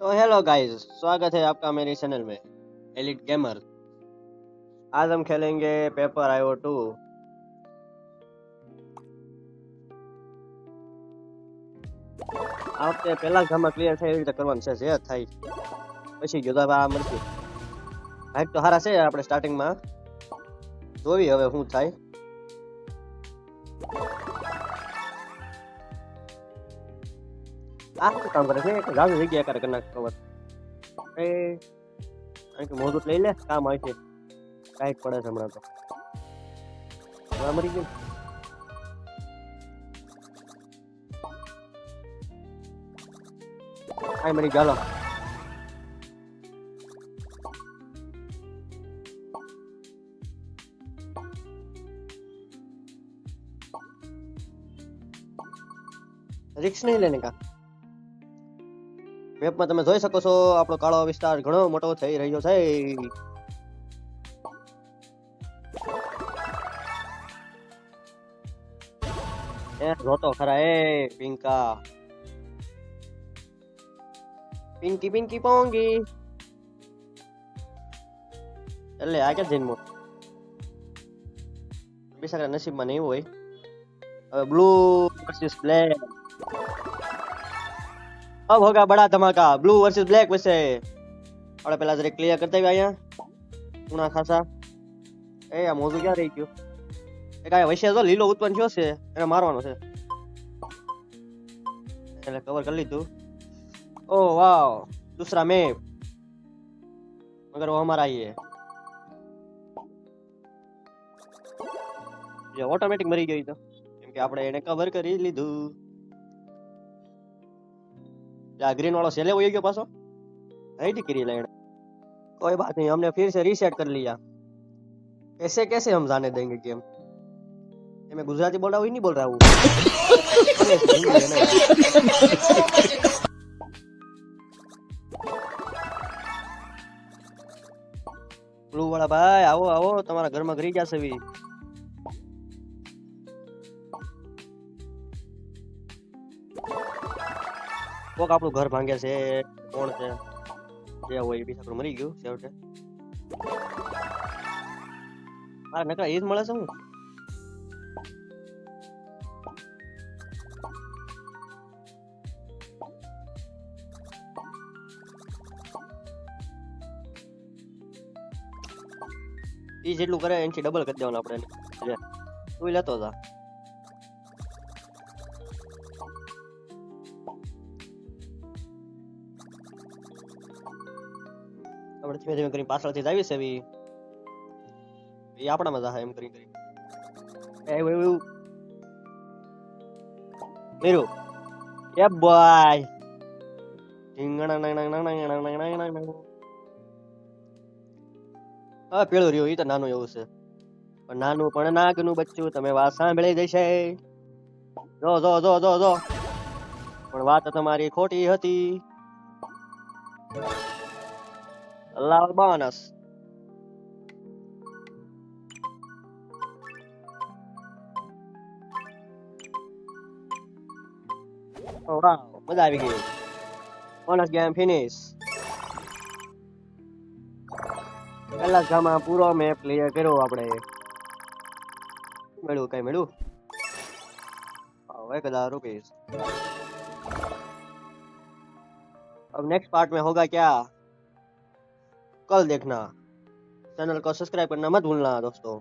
तो hello guys, स्वागत है आपका मेरी चैनल में एलिट गेमर। आज हम खेलेंगे पेपर आईओ 2। આ વખતે પહેલા જ ગામમાં ક્લિયર થાય એવી રીતે કરવાનું છે, જે થાય પછી જોતા આ મળશે. હાઈટ તો સારા છે, આપણે સ્ટાર્ટિંગમાં જોવી હવે શું થાય. આ શું કામ કરે છે કે જાજુ જગ્યા કરે કનાક કવર એ કારણ કે મોઢું લઈ લે કામ આવશે. ટાઈટ પડે છે હમણાં તો. હમણાં મરી ગયું. કાંઈ મરી ચાલો. રિક્સ નહીં લેને કા. મેપમાં તમે જોઈ શકો છો આપણો કાળો વિસ્તાર ઘણો મોટો થઈ રહ્યો છે. એ જોતો ખરા એ પિંકા. પિંકી પિંકી પોંગી. એટલે આ ક્યાં જન્મો બિચારા નસીબમાં નહીં હોય. હવે બ્લુ વર્સિસ બ્લેક. अब होगा बड़ा धमाका ब्लू वर्सेस ब्लैक वैसे. આપણે પેલા જરા ક્લિયર કરતા આવ્યા અહીંયા પૂણા ખાસા. એ આ મોજું ક્યાં રહી ગયું? એ કાંઈ વૈસે તો લીલો ઉત્પન્ન થયો છે, એને મારવાનો છે એટલે કવર કરી લીધું. ओ वाह, दूसरा मैप, मगर वो हमारा ही है. ये ऑटोमेटिक मरी गई तो કેમ કે આપણે એને કવર કરી લીધું. या ग्रीन वाला सेले हो गया पासो हाइट करी लेना. कोई बात नहीं, हमने फिर से रीसेट कर लिया. ऐसे कैसे हम जाने देंगे गेम. ये मैं गुजराती बोल रहा हूँ, नहीं बोल रहा हूँ. ब्लू वाला भाई आओ आओ, तुम्हारा घर में घरी जा सभी. કોક આપણું ઘર ભાંગે છે, કોણ છે જે હોય બીજા મરી ગયું છેવટે. મારે નકરા ઈજ મળે છે. હું ઈ જેટલું કરે એનથી ડબલ કરી દેવાનું આપણે. તું લેતો જા. આપણે ધીમે ધીમે કરીને પાછળથી જ આવી છે. એ આપણામાં જ એમ કરી કરી એવું મેરું એ બોય હા પેલું રહ્યું. એ તો નાનું એવું છે, પણ નાનું પણ નાગનું બચ્ચું. તમે વાત સાંભળી જશે. જો જો જો જો જો પણ વાત તમારી ખોટી હતી. લાલ બોનસ. ઓ વાવ, મજા આવી ગઈ. Bonus game finish. પહેલા ગામમાં પૂરો મેપ ક્લિયર કર્યો આપણે. મળ્યું કઈ મળ્યું? ₹1000. अब नेक्स्ट पार्ट में होगा क्या, कल देखना. चैनल को सब्सक्राइब करना मत भूलना दोस्तों.